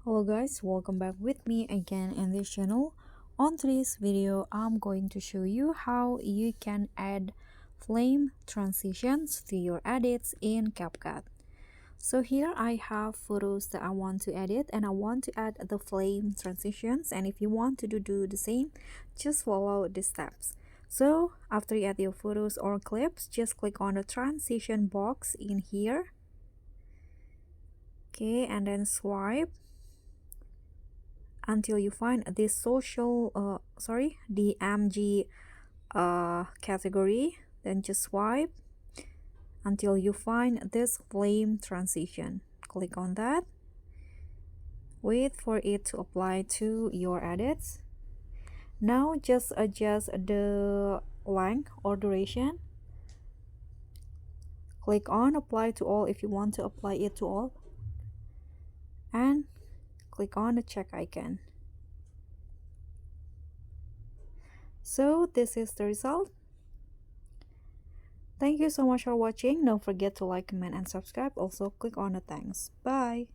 Hello guys, welcome back with me again in this channel. On today's video, I'm going to show you how you can add flame transitions to your edits in CapCut. So here I have photos that I want to edit and I want to add the flame transitions, and if you want to do the same, just follow the steps. So after you add your photos or clips, just click on the transition box in here. Okay, and then swipe until you find this the MG category. Then just swipe until you find this flame transition. Click on that. Wait for it to apply to your edits. Now just adjust the length or duration. Click on apply to all if you want to apply it to all, and click on the check icon. So this is the result. Thank you so much for watching. Don't forget to like, comment, and subscribe. Also click on the thanks. Bye.